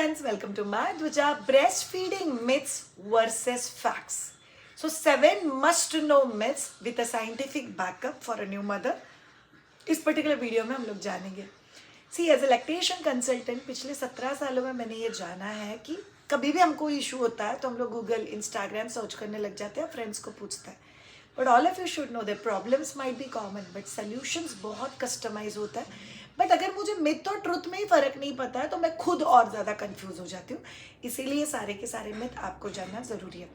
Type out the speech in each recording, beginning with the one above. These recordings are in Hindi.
friends, welcome to my Dvija breastfeeding myths versus facts. So 7 must know myths with a scientific backup for a new mother. इस पर्टिकुलर वीडियो में हम लोग जानेंगे. सी एज ए लैक्टेशन कंसल्टेंट पिछले 17 सालों में मैंने ये जाना है कि कभी भी हमको इशू होता है तो हम लोग गूगल इंस्टाग्राम सर्च करने लग जाते हैं, फ्रेंड्स को पूछते हैं. But all of you should know that problems might be common but solutions बहुत कस्टमाइज होता है. बट अगर मुझे मिथ और ट्रुथ में ही फ़र्क नहीं पता है तो मैं खुद और ज़्यादा कंफ्यूज हो जाती हूँ. इसीलिए सारे के सारे मिथ आपको जानना ज़रूरी है.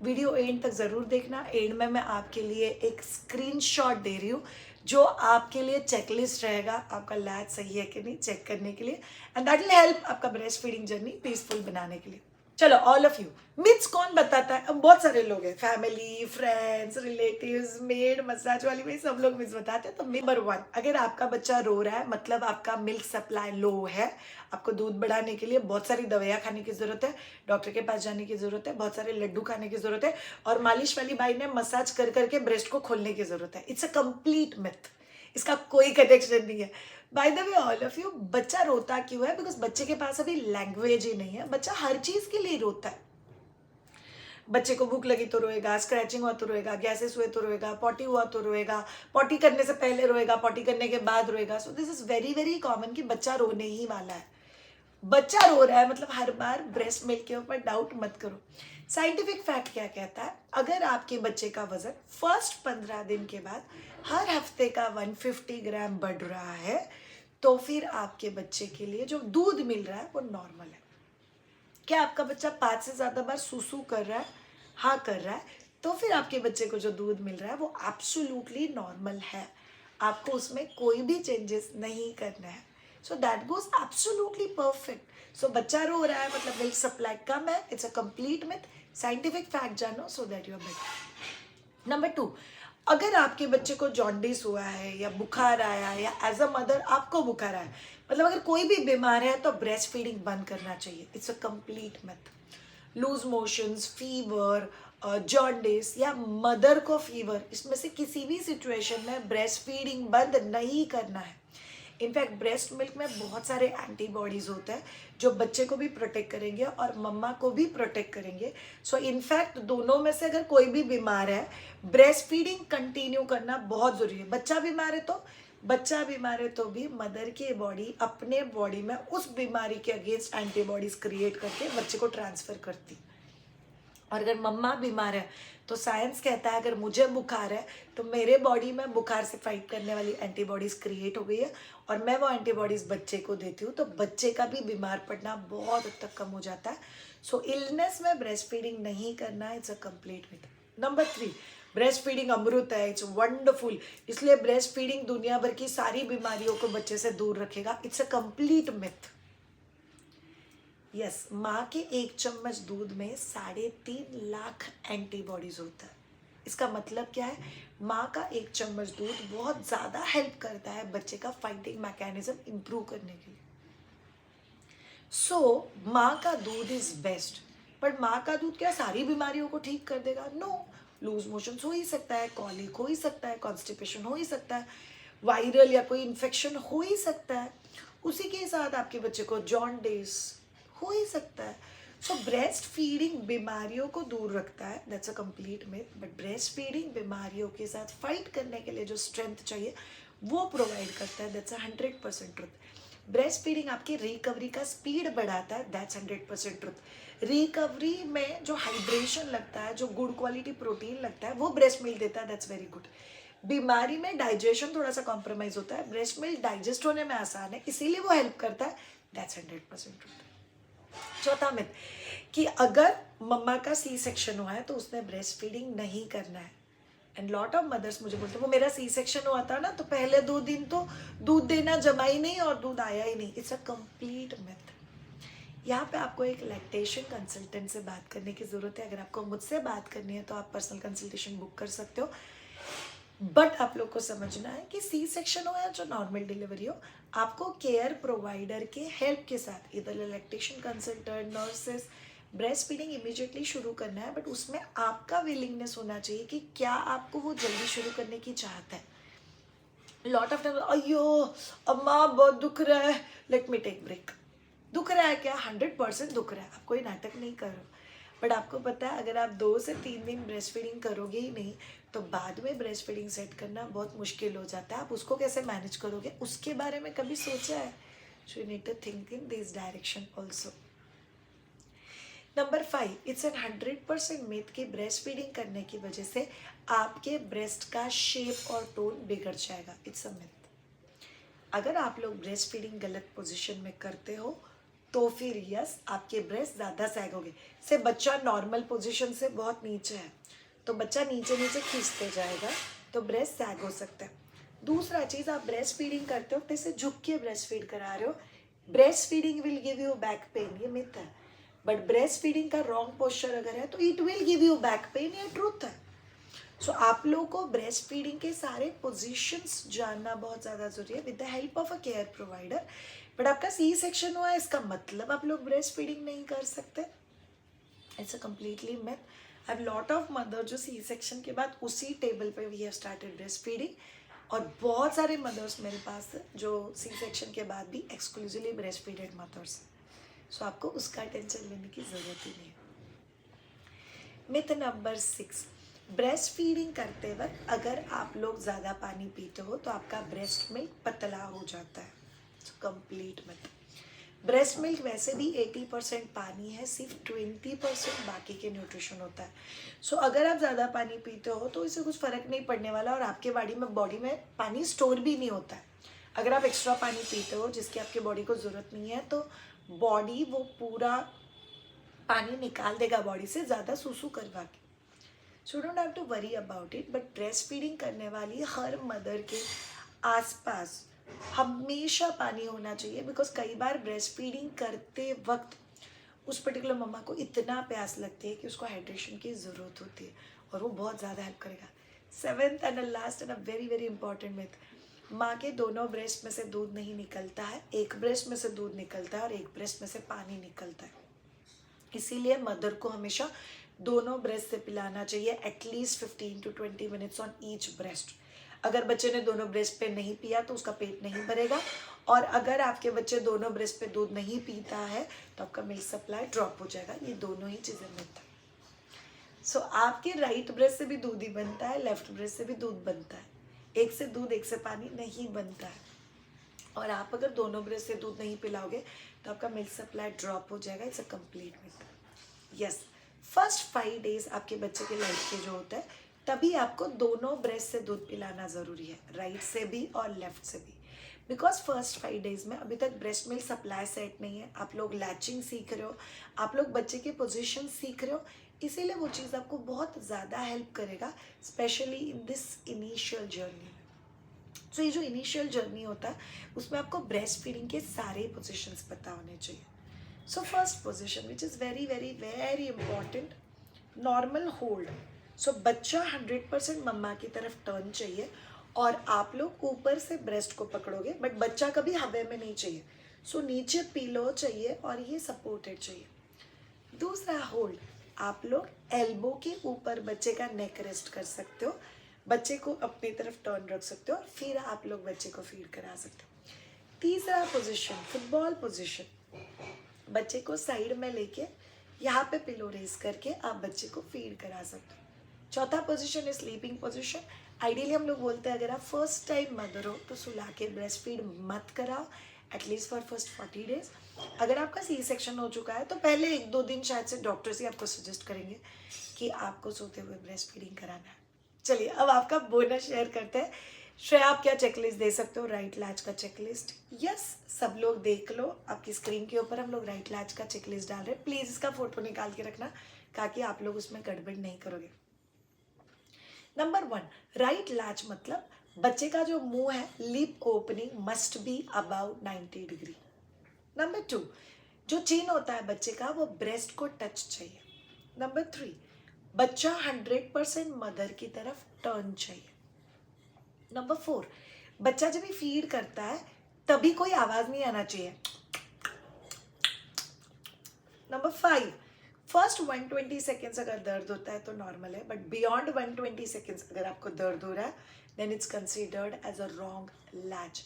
वीडियो एंड तक ज़रूर देखना. एंड में मैं आपके लिए एक स्क्रीनशॉट दे रही हूँ जो आपके लिए चेकलिस्ट रहेगा आपका लैच सही है कि नहीं चेक करने के लिए. एंड दैट विल हेल्प आपका ब्रेस्ट फीडिंग जर्नी पीसफुल बनाने के लिए. चलो ऑल ऑफ यू मिथ्स कौन बताता है? अब बहुत सारे लोग हैं, family, friends, relatives, made, massage वाली में सब लोग मिथ्स बताते हैं. तो नंबर 1, अगर आपका बच्चा रो रहा है मतलब आपका मिल्क सप्लाई लो है, आपको दूध बढ़ाने के लिए बहुत सारी दवाइयाँ खाने की ज़रूरत है, डॉक्टर के पास जाने की ज़रूरत है, बहुत सारे लड्डू खाने की ज़रूरत है और मालिश वाली बाई ने मसाज कर करके ब्रेस्ट को खोलने की ज़रूरत है. It's a complete myth. इसका कोई कनेक्शन नहीं है. By the way all of you, बच्चा रोता क्यों है? बिकॉज बच्चे के पास अभी लैंग्वेज ही नहीं है. बच्चा हर चीज के लिए रोता है. बच्चे को भूख लगी तो रोएगा, स्क्रैचिंग हुआ तो रोएगा, गैसेस हुए तो रोएगा, पॉटी हुआ तो रोएगा, पॉटी करने से पहले रोएगा, पॉटी करने के बाद रोएगा. So this is very very common कि बच्चा रोने ही वाला है. बच्चा रो रहा है मतलब हर बार ब्रेस्ट मिल्क के ऊपर डाउट मत करो. साइंटिफिक फैक्ट क्या कहता है? अगर आपके बच्चे का वजन फर्स्ट 15 दिन के बाद हर हफ्ते का 150 ग्राम बढ़ रहा है तो फिर आपके बच्चे के लिए जो दूध मिल रहा है वो नॉर्मल है. क्या आपका बच्चा 5 से ज़्यादा बार सूसू कर रहा है? हाँ कर रहा है. तो फिर आपके बच्चे को जो दूध मिल रहा है वो एब्सोल्युटली नॉर्मल है. आपको उसमें कोई भी चेंजेस नहीं करना है. So that goes absolutely perfect. So बच्चा रो रहा है मतलब मिल्क सप्लाई कम है. It's a complete myth. Scientific fact जानो so that you are better. Number 2, अगर आपके बच्चे को जॉन्डिस हुआ है या बुखार आया है या एज अ मदर आपको बुखार आया है, मतलब अगर कोई भी बीमार है तो ब्रेस्ट फीडिंग बंद करना चाहिए. It's a complete myth. Loose motions, fever, jaundice या मदर को फीवर, इसमें से किसी भी सिचुएशन में ब्रेस्ट फीडिंग बंद नहीं करना है. इनफैक्ट ब्रेस्ट मिल्क में बहुत सारे एंटीबॉडीज़ होते हैं जो बच्चे को भी प्रोटेक्ट करेंगे और मम्मा को भी प्रोटेक्ट करेंगे. सो इनफैक्ट दोनों में से अगर कोई भी बीमार है, ब्रेस्ट फीडिंग कंटिन्यू करना बहुत ज़रूरी है. बच्चा बीमार है तो भी मदर की बॉडी अपने बॉडी में उस बीमारी के अगेंस्ट एंटीबॉडीज़ क्रिएट करके बच्चे को ट्रांसफ़र करती. और अगर मम्मा बीमार है तो साइंस कहता है अगर मुझे बुखार है तो मेरे बॉडी में बुखार से फाइट करने वाली एंटीबॉडीज़ क्रिएट हो गई है और मैं वो एंटीबॉडीज़ बच्चे को देती हूँ तो बच्चे का भी बीमार पड़ना बहुत हद तक कम हो जाता है. सो इलनेस में ब्रेस्ट फीडिंग नहीं करना, it's a complete myth. Number 3, breast feeding अमृत है, इट्स वंडरफुल, इसलिए ब्रेस्ट फीडिंग दुनिया भर की सारी बीमारियों को बच्चे से दूर रखेगा. It's a complete myth. Yes, माँ के 1 चम्मच दूध में 3.5 लाख एंटीबॉडीज होता है. इसका मतलब क्या है? माँ का 1 चम्मच दूध बहुत ज़्यादा हेल्प करता है बच्चे का फाइटिंग मैकेनिज्म इम्प्रूव करने के लिए. सो माँ का दूध इज बेस्ट. बट माँ का दूध क्या सारी बीमारियों को ठीक कर देगा? नो. लूज मोशंस हो ही सकता है, कॉलिक हो ही सकता है, कॉन्स्टिपेशन हो ही सकता है, वायरल या कोई इन्फेक्शन हो ही सकता है. उसी के साथ आपके बच्चे को जॉन्डिस हो ही सकता है. सो ब्रेस्ट फीडिंग बीमारियों को दूर रखता है, that's a complete myth. But breast feeding बीमारियों के साथ फाइट करने के लिए जो स्ट्रेंथ चाहिए वो प्रोवाइड करता है, that's a 100% truth. Breast feeding आपकी रिकवरी का स्पीड बढ़ाता है, दैट्स 100% ट्रुथ. रिकवरी में जो हाइड्रेशन लगता है, जो गुड क्वालिटी प्रोटीन लगता है वो ब्रेस्ट मिल्क देता है, दैट्स वेरी गुड. बीमारी में डाइजेशन थोड़ा सा कॉम्प्रोमाइज होता है, ब्रेस्ट मिल्क डाइजेस्ट होने में आसान है इसीलिए वो हेल्प करता है, दैट्स 100% ट्रुथ. चौथा मिथ कि अगर मम्मा का सी सेक्शन हुआ है तो उसने ब्रेस्ट फीडिंग नहीं करना है. एंड लॉट ऑफ मदर्स मुझे बोलते हैं वो मेरा सी सेक्शन हुआ था ना तो पहले 2 दिन तो दूध देना जमा ही नहीं और दूध आया ही नहीं. It's a complete myth. यहाँ पे आपको एक लैक्टेशन कंसल्टेंट से बात करने की ज़रूरत है. अगर आपको मुझसे बात करनी है तो आप पर्सनल कंसल्टेशन बुक कर सकते हो. बट आप लोग को समझना है कि सी सेक्शन हो या जो नॉर्मल डिलीवरी हो, आपको केयर प्रोवाइडर के हेल्प के साथ इधर lactation consultant, nurses, breast feeding immediately शुरू करना है. बट उसमें आपका विलिंगनेस होना चाहिए कि क्या आपको वो जल्दी शुरू करने की चाहत है. लॉट ऑफ टाइम अयो अम्मा बहुत दुख रहा है, लेट मी टेक ब्रेक. दुख रहा है क्या? 100% दुख रहा है, आप कोई नाटक नहीं कर रहे हो। बट आपको पता है अगर आप 2 से 3 दिन ब्रेस्ट फीडिंग करोगे ही नहीं तो बाद में ब्रेस्ट फीडिंग सेट करना बहुत मुश्किल हो जाता है। आप उसको कैसे मैनेज करोगे उसके बारे में कभी सोचा है? So you need to think in this direction also. Number 5, it's an 100% myth कि ब्रेस्ट फीडिंग करने की वजह से आपके ब्रेस्ट का शेप और टोन बिगड़ जाएगा। It's a myth. अगर आप लोग ब्रेस्ट फीडिंग गलत पोजीशन में करते हो तो फिर यस आपके ब्रेस्ट ज़्यादा सैग होंगे। से बच्चा नॉर्मल पोजीशन से बहुत नीचे है तो बच्चा नीचे नीचे खींचते जाएगा तो ब्रेस्ट सैग हो सकता है। दूसरा चीज़, आप ब्रेस्ट फीडिंग करते हो जैसे झुक के ब्रेस्ट फीड करा रहे हो, breast feeding will give you back pain, ये मिथ है। बट ब्रेस्ट फीडिंग का रॉन्ग पोस्चर अगर है तो it will give you back pain, ये ट्रूथ है। सो आप लोगों को ब्रेस्ट फीडिंग के सारे पोजीशंस जानना बहुत ज़्यादा ज़रूरी है with the help of a care provider. But आपका सी सेक्शन हुआ है इसका मतलब आप लोग ब्रेस्ट फीडिंग नहीं कर सकते? It's a completely myth. I have lot of mother जो सी सेक्शन के बाद उसी टेबल पे we have started breast feeding, और बहुत सारे मदर्स मेरे पास जो सी सेक्शन के बाद भी एक्सक्लूसिवली ब्रेस्ट फीडेड मदर्स। सो आपको उसका टेंशन लेने की ज़रूरत ही नहीं है। मिथ नंबर 6, ब्रेस्ट फीडिंग करते वक्त अगर आप लोग ज़्यादा पानी पीते हो तो आपका ब्रेस्ट मिल्क पतला हो जाता है। Complete myth. ब्रेस्ट मिल्क वैसे भी 80% पानी है, सिर्फ 20% बाकी के न्यूट्रिशन होता है। सो अगर आप ज़्यादा पानी पीते हो तो इससे कुछ फ़र्क नहीं पड़ने वाला और आपके बॉडी में पानी स्टोर भी नहीं होता है। अगर आप एक्स्ट्रा पानी पीते हो जिसकी आपके बॉडी को ज़रूरत नहीं है तो बॉडी वो पूरा पानी निकाल देगा बॉडी से ज़्यादा सूसू करवा के। So don't have to worry about it. But breast feeding करने वाली हर मदर के आसपास हमेशा पानी होना चाहिए, बिकॉज कई बार ब्रेस्ट फीडिंग करते वक्त उस पर्टिकुलर मम्मा को इतना प्यास लगती है कि उसको हाइड्रेशन की ज़रूरत होती है और वो बहुत ज़्यादा हेल्प करेगा। 7th and last and a very very important myth, माँ के दोनों ब्रेस्ट में से दूध नहीं निकलता है, एक ब्रेस्ट में से दूध निकलता है और एक ब्रेस्ट में से पानी निकलता है। इसीलिए मदर को हमेशा दोनों ब्रेस्ट से पिलाना चाहिए at least 15 to 20 minutes on each breast. अगर बच्चे ने दोनों ब्रेस्ट पे नहीं पिया तो उसका पेट नहीं भरेगा, और अगर आपके बच्चे दोनों ब्रेस्ट पे दूध नहीं पीता है तो आपका मिल्क सप्लाई ड्रॉप हो जाएगा। ये दोनों ही चीज़ें मिलता है। सो आपके राइट ब्रेस्ट से भी दूध ही बनता है, लेफ्ट ब्रेस्ट से भी दूध बनता है। एक से दूध एक से पानी नहीं बनता है। और आप अगर दोनों ब्रेस्ट से दूध नहीं पिलाओगे तो आपका मिल्क सप्लाई ड्रॉप हो जाएगा। It's a complete myth. Yes, first 5 days आपके बच्चे के लाइफ के जो होता है तभी आपको दोनों ब्रेस्ट से दूध पिलाना ज़रूरी है, राइट से भी और लेफ्ट से भी। बिकॉज फर्स्ट 5 डेज में अभी तक ब्रेस्ट मिल्क सप्लाई सेट नहीं है, आप लोग लैचिंग सीख रहे हो, आप लोग बच्चे के पोजीशन सीख रहे हो, इसीलिए वो चीज़ आपको बहुत ज़्यादा हेल्प करेगा, specially in this initial journey. So ये जो इनिशियल जर्नी होता है उसमें आपको ब्रेस्ट फीडिंग के सारे पोजिशंस पता होने चाहिए। So first position which is very very very important, normal hold. So बच्चा 100% मम्मा की तरफ टर्न चाहिए और आप लोग ऊपर से ब्रेस्ट को पकड़ोगे, बट बच्चा कभी हवा में नहीं चाहिए। सो नीचे पिलो चाहिए और ये सपोर्टेड चाहिए। दूसरा होल्ड, आप लोग एल्बो के ऊपर बच्चे का नेक रेस्ट कर सकते हो, बच्चे को अपनी तरफ टर्न रख सकते हो और फिर आप लोग बच्चे को फीड करा सकते हो। तीसरा पोजीशन, फुटबॉल पोजीशन, बच्चे को साइड में लेके यहाँ पे पिलो रेस करके आप बच्चे को फीड करा सकते हो। चौथा पोजीशन है स्लीपिंग पोजीशन। आइडियली हम लोग बोलते हैं अगर आप फर्स्ट टाइम मदर हो तो सुला के ब्रेस्ट फीड मत कराओ एटलीस्ट फॉर फर्स्ट 40 डेज। अगर आपका सी सेक्शन हो चुका है तो पहले 1-2 दिन शायद से डॉक्टर्स ही आपको सजेस्ट करेंगे कि आपको सोते हुए ब्रेस्ट फीडिंग कराना है। चलिए अब आपका बोनस शेयर करते हैं। श्रेया, आप क्या चेकलिस्ट दे सकते हो? राइट लैच का चेकलिस्ट। यस, सब लोग देख लो, आपकी स्क्रीन के ऊपर हम लोग राइट लैच का चेकलिस्ट डाल रहे हैं। प्लीज़ इसका फोटो निकाल के रखना ताकि आप लोग उसमें गड़बड़ नहीं करोगे। नंबर 1, राइट लैच मतलब बच्चे का जो मुंह है, lip opening must be about 90 degree. Number 2, जो चिन होता है बच्चे का वो ब्रेस्ट को टच चाहिए। नंबर 3, बच्चा 100% मदर की तरफ टर्न चाहिए। नंबर 4, बच्चा जब भी फीड करता है तभी कोई आवाज़ नहीं आना चाहिए। नंबर 5, फर्स्ट 120 सेकेंड्स अगर दर्द होता है तो नॉर्मल है, बट बियॉन्ड 120 सेकेंड्स अगर आपको दर्द हो रहा है then it's considered as a wrong latch.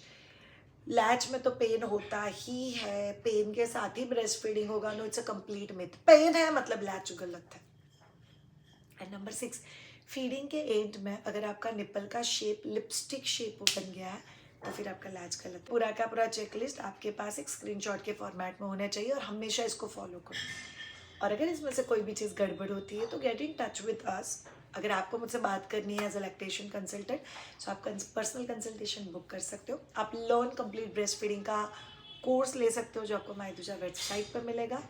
Latch में तो पेन होता ही है, पेन के साथ ही ब्रेस्ट फीडिंग होगा। No, it's a complete myth. Pain है मतलब लैच गलत है। एंड नंबर 6, फीडिंग के एंड में अगर आपका निपल का शेप लिपस्टिक शेप बन गया है तो फिर आपका लैच गलत है। पूरा का पूरा चेकलिस्ट आपके पास एक स्क्रीनशॉट के फॉर्मेट में होना चाहिए और हमेशा इसको फॉलो करो। और अगर इसमें से कोई भी चीज़ गड़बड़ होती है तो get in touch with us. अगर आपको मुझसे बात करनी है एज अ लैक्टेशन कंसल्टेंट, तो आप पर्सनल कंसल्टेशन बुक कर सकते हो। आप लर्न कंप्लीट ब्रेस्ट फीडिंग का कोर्स ले सकते हो जो आपको माइदुजा वेबसाइट पर मिलेगा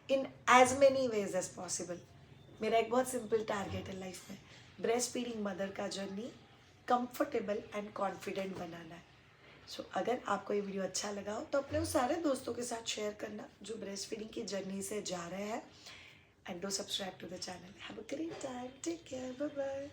in as many ways as possible. मेरा एक बहुत सिंपल टारगेट है लाइफ में, ब्रेस्ट फीडिंग मदर का जर्नी कंफर्टेबल एंड कॉन्फिडेंट बनाना है। सो अगर आपको ये वीडियो अच्छा लगा हो तो अपने उस सारे दोस्तों के साथ शेयर करना जो ब्रेस्ट फीडिंग की जर्नी से जा रहे हैं। And do subscribe to the channel. Have a great time, take care, bye bye.